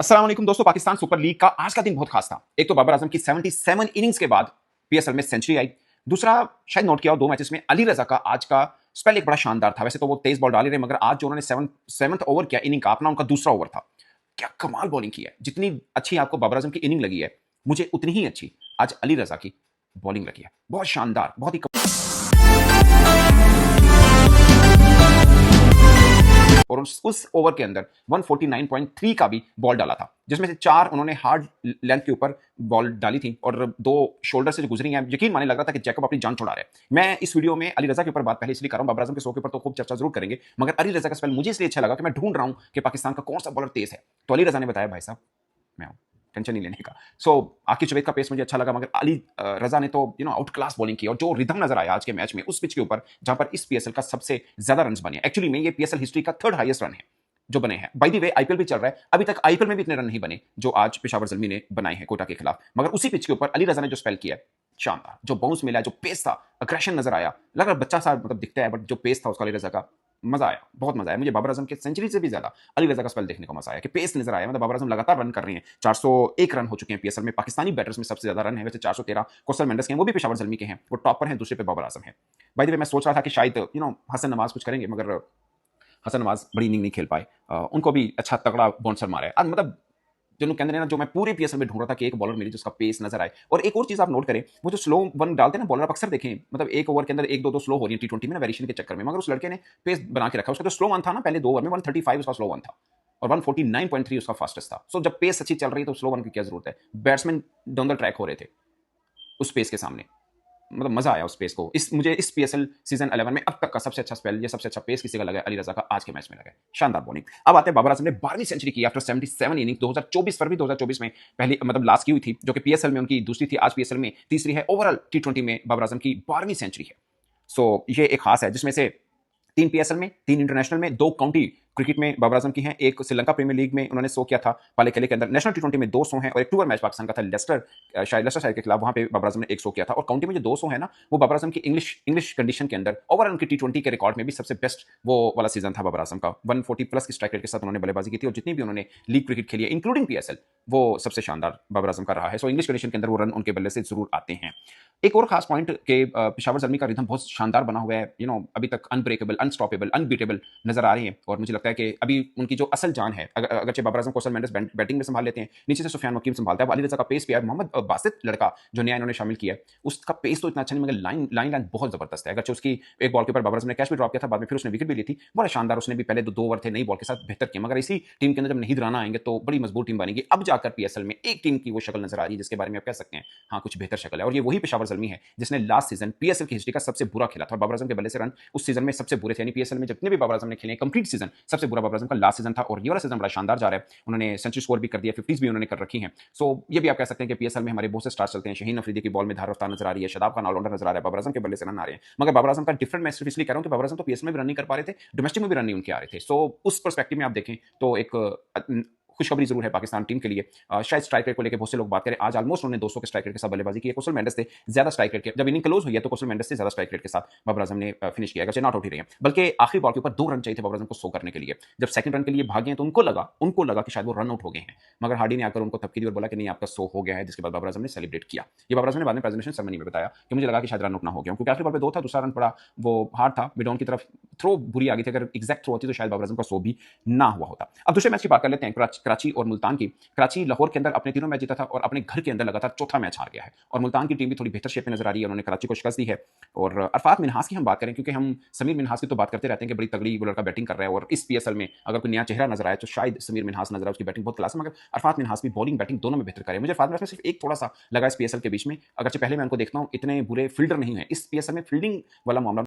अस्सलाम वालेकुम दोस्तों। पाकिस्तान सुपर लीग का आज का दिन बहुत खास था। एक तो बाबर आजम की 77 इनिंग्स के बाद पीएसएल में सेंचुरी आई। दूसरा, शायद नोट किया हो, दो मैचेस में अली रजा का आज का स्पेल एक बड़ा शानदार था। वैसे तो वो 23 बॉल डाल ही रहे, मगर आज जो उन्होंने सेवंथ ओवर किया इनिंग का अपना, उनका दूसरा ओवर था। क्या कमाल बॉलिंग की है। जितनी अच्छी आपको बाबर आजम की इनिंग लगी है, मुझे उतनी ही अच्छी आज अली रजा की बॉलिंग लगी है। बहुत शानदार, बहुत ही और उस ओवर के अंदर 149.3 का भी बॉल डाला था, जिसमें से 4 उन्होंने हार्ड लेंथ के ऊपर बॉल डाली थी और 2 शोल्डर से जो गुजरी हैं। यकीन माने लग रहा था कि जैकब अपनी जान छुड़ा रहे हैं। मैं इस वीडियो में अली रजा के ऊपर बात पहले इसलिए कर रहा हूं, बाबर आजम के शो के ऊपर तो खूब चर्चा जरूर करेंगे, मगर अली रजा का स्पेल मुझे इसलिए अच्छा लगा कि मैं ढूंढ रहा हूं कि पाकिस्तान का कौन सा बॉलर तेज है। तो अली रजा ने बताया, भाई साहब मैं हूं, टेंशन नहीं लेने का। आकिब जुबैद का पेस मुझे अच्छा लगा, मगर अली रजा ने तो आउट क्लास बॉलिंग की और जो रिदम नजर आया आज के मैच में उस पिच के ऊपर, जहां पर इस पीएसएल का सबसे ज्यादा रन बने। एक्चुअली में ये पीएसएल हिस्ट्री का 3rd हाईएस्ट रन है जो बने हैं। बाय द वे आईपीएल भी चल रहा है, अभी तक आईपीएल में भी इतने रन नहीं बने जो आज पेशावर जल्मी ने बनाए हैं कोटा के खिलाफ। मगर उसी पिच के ऊपर अली रजा ने जो स्पेल किया, शानदार। जो बाउंस मिला, जो पेस था, अग्रेशन नजर आया, लग रहा बच्चा सा दिखता है, बट जो पेस था उसका अली रजा का, मजा आया, बहुत मजा आया। मुझे बाबर आजम के सेंचुरी से भी ज्यादा अली रजा का स्पेल देखने को मजा आया कि पेस नजर आया। बाबर आजम लगातार रन कर रहे हैं, 401 रन हो चुके हैं पीएसएल में। पाकिस्तानी बैटर्स में सबसे ज्यादा रन है, वैसे 413 कोसल मेंडिस के हैं, वो भी पेशावर जल्मी के हैं, वो टॉप पर हैं, दूसरे पे बाबर आजम है। बाय द वे मैं सोच रहा था कि शायद हसन नवाज कुछ करेंगे, मगर हसन नवाज बड़ी इनिंग नहीं खेल पाए। उनको भी अच्छा तगड़ा बाउंसर मारा है। मतलब जो कहते हैं ना, जो मैं पूरे पीएसएल में ढूंढ रहा था कि एक बॉलर मिले जिसका पेस नजर आए। और एक और चीज आप नोट करें, वो जो स्लो वन डालते हैं ना बॉलर, आप अक्सर देखें, मतलब एक ओवर के अंदर एक दो दो स्लो हो रही है टी20 में ना, वेरिएशन के चक्कर में, मगर उस लड़के ने पेस बना के रखा। उसका जो स्लो वन था ना पहले 2 ओवर में, 135 उसका स्लो वन था और 149.3 उसका फास्टेस्ट था। जब पेस अच्छी चल रही है तो स्लो वन की क्या जरूरत है। बैट्समैन डाउन द ट्रैक हो रहे थे उस पेस के सामने। मतलब मजा आया उस पेस को। मुझे इस पीएसएल सीजन 11 में अब तक का सबसे अच्छा स्पेल, ये सबसे अच्छा पेस किसी का लगा, अली रजा का आज के मैच में लगा। शानदार बॉलिंग। अब आते हैं बाबर आजम ने 12वीं सेंचुरी की आफ्टर 77 इनिंग। 2024 फरवरी 2024 में पहली लास्ट की हुई थी, जो कि पीएसएल में उनकी दूसरी थी, आज पीएसएल में तीसरी है। ओवरऑल टी20 में बाबर आजम की 12वीं सेंचुरी है। ये एक खास है, जिसमें से 3 पीएसएल में, 3 इंटरनेशनल में, 2 काउंटी क्रिकेट में बाबर आजम की हैं। एक श्रीलंका प्रीमियर लीग में उन्होंने 100 किया था पाले खेले के अंदर। नेशनल टी20 में 200 हैं और एक टूर मैच पाकिस्तान का था लेस्टर शायद के खिलाफ, वहां पे बाबर आजम ने 100 किया था। और काउंटी में जो 200 है ना, वो बाबर आजम की इंग्लिश कंडीशन के अंदर ओवरऑल उनकी टी20 के रिकॉर्ड में भी सबसे बेस्ट वो वाला सीजन था बाबर आजम का। 140 प्लस की स्ट्राइक रेट के साथ उन्होंने बल्लेबाजी की थी और जितनी भी उन्होंने लीग क्रिकेट खेली है इंक्लूडिंग पीएसएल, वो सबसे शानदार बाबर आजम का रहा है। इंग्लिश कंडीशन के अंदर वो रन उनके बल्ले से जरूर आते हैं। एक और खास पॉइंट के पेशावर जल्मी का रिदम बहुत शानदार बना हुआ है। अभी तक अनब्रेकेबल, अनस्टॉपेबल, अनबीटेबल नजर आ रही है। और मुझे लगता है कि अभी उनकी जो असल जान है, अगरचे बाबर आजम कोसल मेंडिस बैटिंग में संभाल लेते हैं, नीचे से सुफियान वकीम संभालता है, अली रजा का पेस भी है। मोहम्मद बासित लड़का जो नया इन्होंने शामिल किया है, उसका पेस तो इतना अच्छा नहीं, मगर लाइन बहुत जबरदस्त है। अगरचे उसकी एक बॉल के ऊपर बाबर आजम ने कैच भी ड्रॉप किया था, बाद में फिर उसने विकेट भी ली थी, बड़ा शानदार। उसने भी पहले 2 ओवर थे नई बॉल के साथ बेहतर किया, मगर इसी टीम के अंदर जब नहीं राना आएंगे तो बड़ी मजबूत टीम बनेगी। अब जाकर पीएसएल में एक टीम की वो शक्ल नजर आ रही है जिसके बारे में आप कह सकते हैं हाँ कुछ बेहतर शक्ल है। और ये वही पेशावर जल्मी है जिसने लास्ट सीजन पीएसएल की हिस्ट्री का सबसे बुरा खेला था। बाबर आजम के बल्ले से रन उस सीजन में सबसे बुरे थे, यानी पीएसएल में जितने भी बाबर आजम ने खेले कंप्लीट सीजन सबसे बुरा बाबर आजम का लास्ट सीजन था। और ये वाला सीजन बड़ा शानदार जा रहा है। उन्होंने सेंचुरी स्कोर भी कर दिया, 50s भी उन्होंने कर रखी हैं। ये भी आप कह सकते हैं कि पीएसएल में हमारे बहुत से स्टार्स चलते हैं। शहीन अफरीदी की बॉल में धार रफ्तार नजर आ रही है, शदाब खान ऑलराउंडर नजर आ रहा है, बाबर आजम के बल्ले से रन आ रहे हैं। मगर बाबर आजम का डिफरेंट मैं सिर्फ इसलिए कह रहा हूं कि बाबर आजम तो पीएसएल में भी रन नहीं कर पा रहे थे, डोमेस्टिक में भी रन नहीं उनके आ रहे थे। उस पर्सपेक्टिव में आप देखें तो एक खुशखबरी जरूर है पाकिस्तान टीम के लिए। शायद स्ट्राइक रेट को लेकर बहुत से लोग बात करें, आज ऑलमोस्ट उन्होंने 200 के स्ट्राइक रेट के साथ बल्लेबाजी की है। कोसल मेंडिस थे ज्यादा स्ट्राइक रेट के, जब इनिंग क्लोज हुई है तो कोसल मेंडिस से ज्यादा स्ट्राइक रेट के साथ बाबर आजम ने फिनिश किया, अगर नॉट आउट ही रहे हैं। बल्कि आखिरी बॉल के ऊपर 2 रन चाहिए थे बाबर आजम को 100 करने के लिए। जब सेकंड रन के लिए भागे तो उनको लगा कि शायद वो रन आउट हो गए हैं, मगर हार्डी ने आकर उनको थपकी दी और बोला कि नहीं आपका 100 हो गया है, जिसके बाद बाबर आजम ने सेलिब्रेट किया। ये बाबर आजम ने बाद में प्रेजेंटेशन सेरेमनी में बताया कि मुझे लगा कि शायद रन आउट ना हो गया, क्योंकि आखिरी बॉल पे 2 था, दूसरा रन पड़ा वो हार्ड था, मिडॉन की तरफ थ्रो बुरी आ गई थी। अगर एग्जैक्ट थ्रो होती तो शायद बाबर आजम का 100 भी ना हुआ होता। अब दूसरे मैच की बात कर लेते हैं, कराची और मुल्तान की। कराची लाहौर के अंदर अपने 3 मैच जीता था और अपने घर के अंदर लगातार चौथा मैच हार गया है। और मुल्तान की टीम भी थोड़ी बेहतर शेप में नजर आ रही है, उन्होंने कराची को शिकस्त दी है। और अरफात मिनहास की हम बात करें, क्योंकि हम समीर मिनहास की तो बात करते रहते हैं कि बड़ी तगड़ी वो लड़का बैटिंग कर रहा है, और इस पीएसएल में अगर कोई नया चेहरा नजर आया तो शायद समीर मिनहास नजर आए, उसकी बैटिंग बहुत क्लास है। मगर अरफात मिनहास भी बॉलिंग बैटिंग दोनों में बेहतर करे। मुझे अरफात मिनहास में सिर्फ एक थोड़ा सा लगा इस पीएसएल के बीच में, अगरचे पहले मैं उनको देखता हूँ इतने बुरे फील्डर नहीं है, इस पीएसएल में फील्डिंग वाला मामला